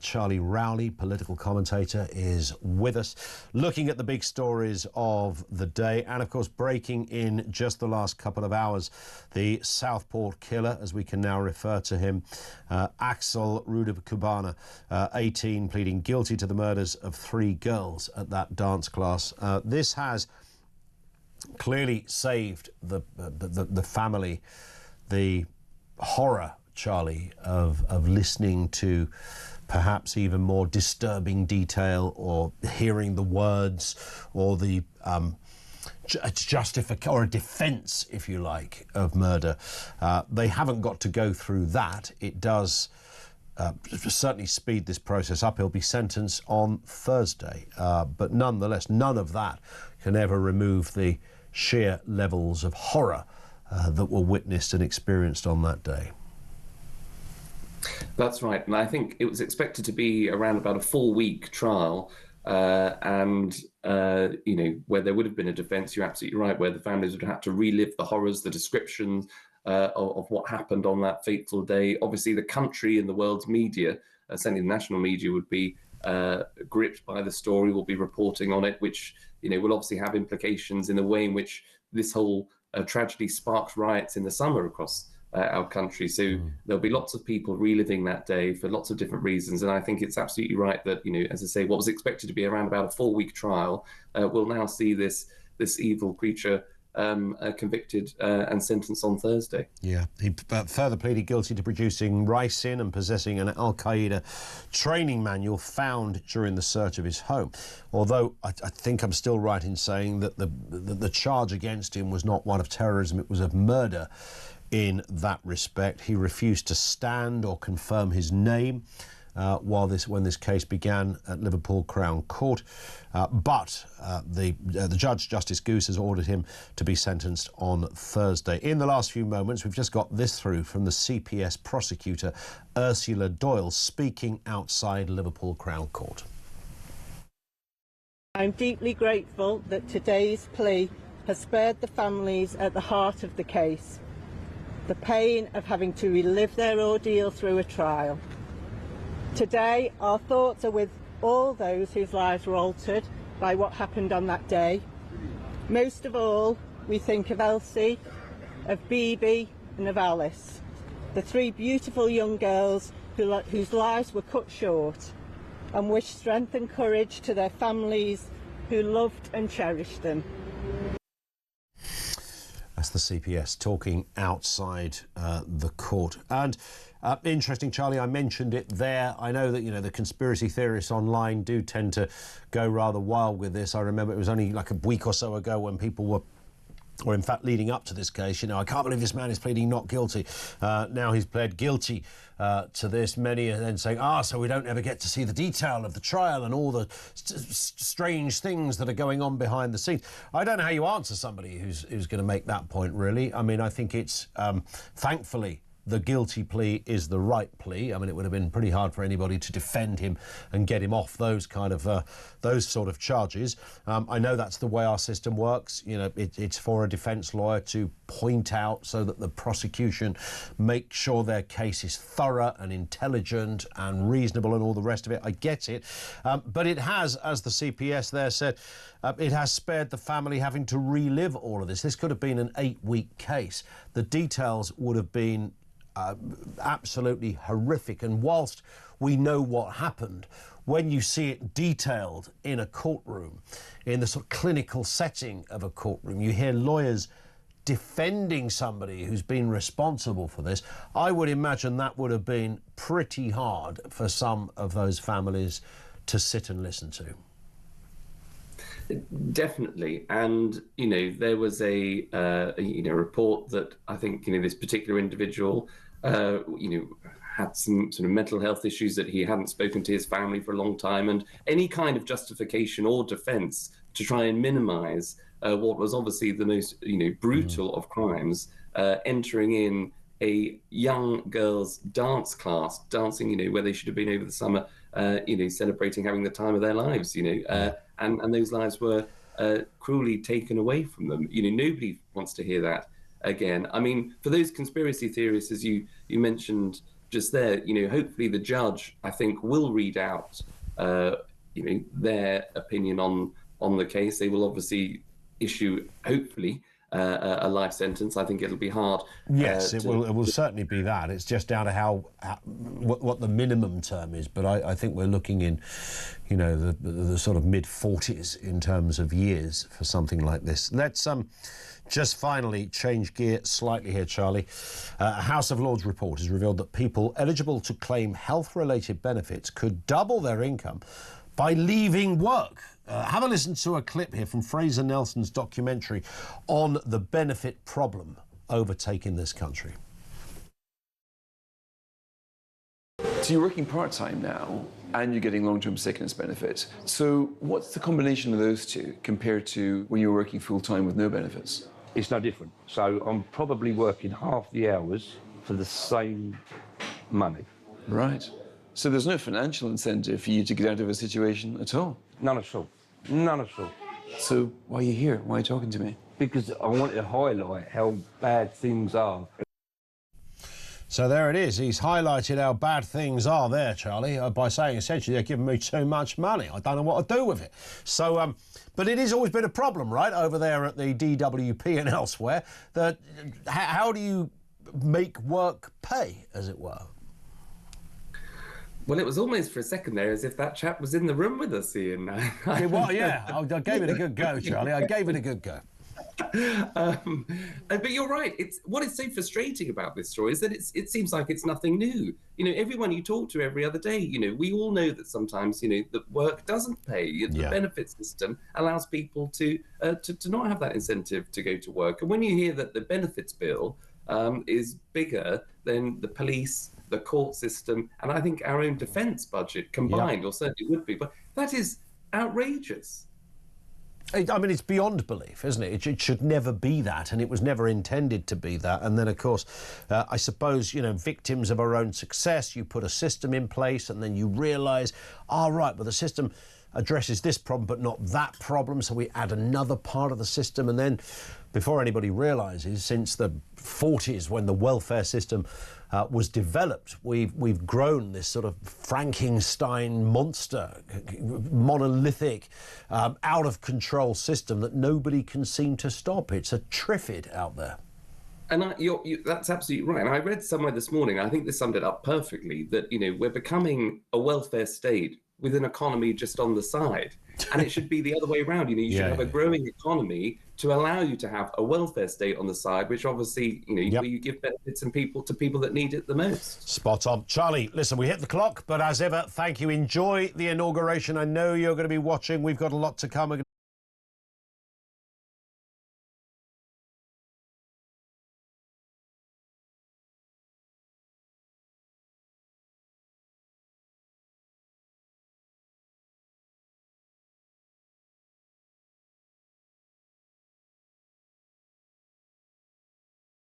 Charlie Rowley, political commentator, is with us, looking at the big stories of the day. And, of course, breaking in just the last couple of hours, the Southport killer, as we can now refer to him, Axel Rudakubana, 18, pleading guilty to the murders of 3 girls at that dance class. This has clearly saved the family, the horror, Charlie, of listening to perhaps even more disturbing detail, or hearing the words, or the justification or a defence, if you like, of murder. They haven't got to go through that. It does certainly speed this process up. He'll be sentenced on Thursday, but nonetheless, none of that can ever remove the sheer levels of horror that were witnessed and experienced on that day. That's right, and I think it was expected to be around about a 4-week trial, and you know, where there would have been a defence. You're absolutely right, where the families would have to relive the horrors, the descriptions of what happened on that fateful day. Obviously, the country and the world's media, certainly the national media, would be gripped by the story, will be reporting on it, which, you know, will obviously have implications in the way in which this whole tragedy sparked riots in the summer across our country. So there'll be lots of people reliving that day for lots of different reasons. And I think it's absolutely right that, you know, as I say, what was expected to be around about a 4-week trial will now see this evil creature convicted and sentenced on Thursday. Yeah, he further pleaded guilty to producing ricin and possessing an Al-Qaeda training manual found during the search of his home. Although I think I'm still right in saying that the charge against him was not one of terrorism, it was of murder. In that respect, he refused to stand or confirm his name when this case began at Liverpool Crown Court, but the judge, Justice Goose, has ordered him to be sentenced on Thursday. In the last few moments, we've just got this through from the CPS prosecutor, Ursula Doyle, speaking outside Liverpool Crown Court. I'm deeply grateful that today's plea has spared the families at the heart of the case the pain of having to relive their ordeal through a trial. Today, our thoughts are with all those whose lives were altered by what happened on that day. Most of all, we think of Elsie, of Bibi and of Alice, the 3 beautiful young girls whose lives were cut short, and wish strength and courage to their families who loved and cherished them. That's the CPS talking outside the court. And interesting, Charlie, I mentioned it there. I know that, you know, the conspiracy theorists online do tend to go rather wild with this. I remember it was only like a week or so ago when people were, or in fact leading up to this case, you know, I can't believe this man is pleading not guilty. Now he's pled guilty to this. Many are then saying, so we don't ever get to see the detail of the trial and all the strange things that are going on behind the scenes. I don't know how you answer somebody who's going to make that point, really. I mean, I think it's, thankfully, the guilty plea is the right plea. I mean, it would have been pretty hard for anybody to defend him and get him off those kind of those sort of charges. I know that's the way our system works. You know, it's for a defence lawyer to point out so that the prosecution make sure their case is thorough and intelligent and reasonable and all the rest of it. I get it. But it has, as the CPS there said, it has spared the family having to relive all of this. This could have been an 8-week case. The details would have been absolutely horrific, and whilst we know what happened, when you see it detailed in a courtroom, in the sort of clinical setting of a courtroom, you hear lawyers defending somebody who's been responsible for this. I would imagine that would have been pretty hard for some of those families to sit and listen to. Definitely, and you know, there was a report that I think, you know, this particular individual had some sort of mental health issues, that he hadn't spoken to his family for a long time, and any kind of justification or defence to try and minimise what was obviously the most, you know, brutal of crimes, entering in a young girl's dance class, dancing, you know, where they should have been over the summer, you know, celebrating having the time of their lives, you know, and those lives were cruelly taken away from them. You know, nobody wants to hear that again. I mean, for those conspiracy theorists, as you mentioned just there, hopefully the judge, I think, will read out, their opinion on the case. They will obviously issue, hopefully, a life sentence. I think it'll be hard. Yes, it will certainly be that. It's just down to what the minimum term is. But I think we're looking in, the sort of mid-40s in terms of years for something like this. Let's just finally change gear slightly here, Charlie. A House of Lords report has revealed that people eligible to claim health-related benefits could double their income by leaving work. Have a listen to a clip here from Fraser Nelson's documentary on the benefit problem overtaking this country. So you're working part-time now and you're getting long-term sickness benefit. So what's the combination of those two compared to when you were working full-time with no benefits? It's no different. So I'm probably working half the hours for the same money. Right. So there's no financial incentive for you to get out of a situation at all? None at all. None at all. So why are you here? Why are you talking to me? Because I wanted to highlight how bad things are. So there it is. He's highlighted how bad things are there, Charlie, by saying essentially they're giving me too much money. I don't know what to do with it. So, but it has always been a problem, right, over there at the DWP and elsewhere, that how do you make work pay, as it were? Well, it was almost for a second there as if that chap was in the room with us, Ian. Well, yeah, I gave it a good go, Charlie. I gave it a good go. But you're right. What is so frustrating about this story is that it seems like it's nothing new. Everyone you talk to every other day, we all know that sometimes, that work doesn't pay. The benefit system allows people to not have that incentive to go to work. And when you hear that the benefits bill is bigger than the police, the court system, and I think our own defence budget combined, or certainly would be, but that is outrageous. I mean, it's beyond belief, isn't it? It should never be that, and it was never intended to be that. And then, of course, I suppose, victims of our own success, you put a system in place and then you realise, right, but the system addresses this problem but not that problem, so we add another part of the system. And then, before anybody realises, since the 40s when the welfare system was developed, we've grown this sort of Frankenstein monster, monolithic, out of control system that nobody can seem to stop. It's a triffid out there. And that's absolutely right. And I read somewhere this morning, I think this summed it up perfectly, that, we're becoming a welfare state with an economy just on the side. And it should be the other way around. You should have a growing economy to allow you to have a welfare state on the side, which obviously, you give benefits and to people that need it the most. Spot on. Charlie, listen, we hit the clock, but as ever, thank you. Enjoy the inauguration. I know you're going to be watching. We've got a lot to come.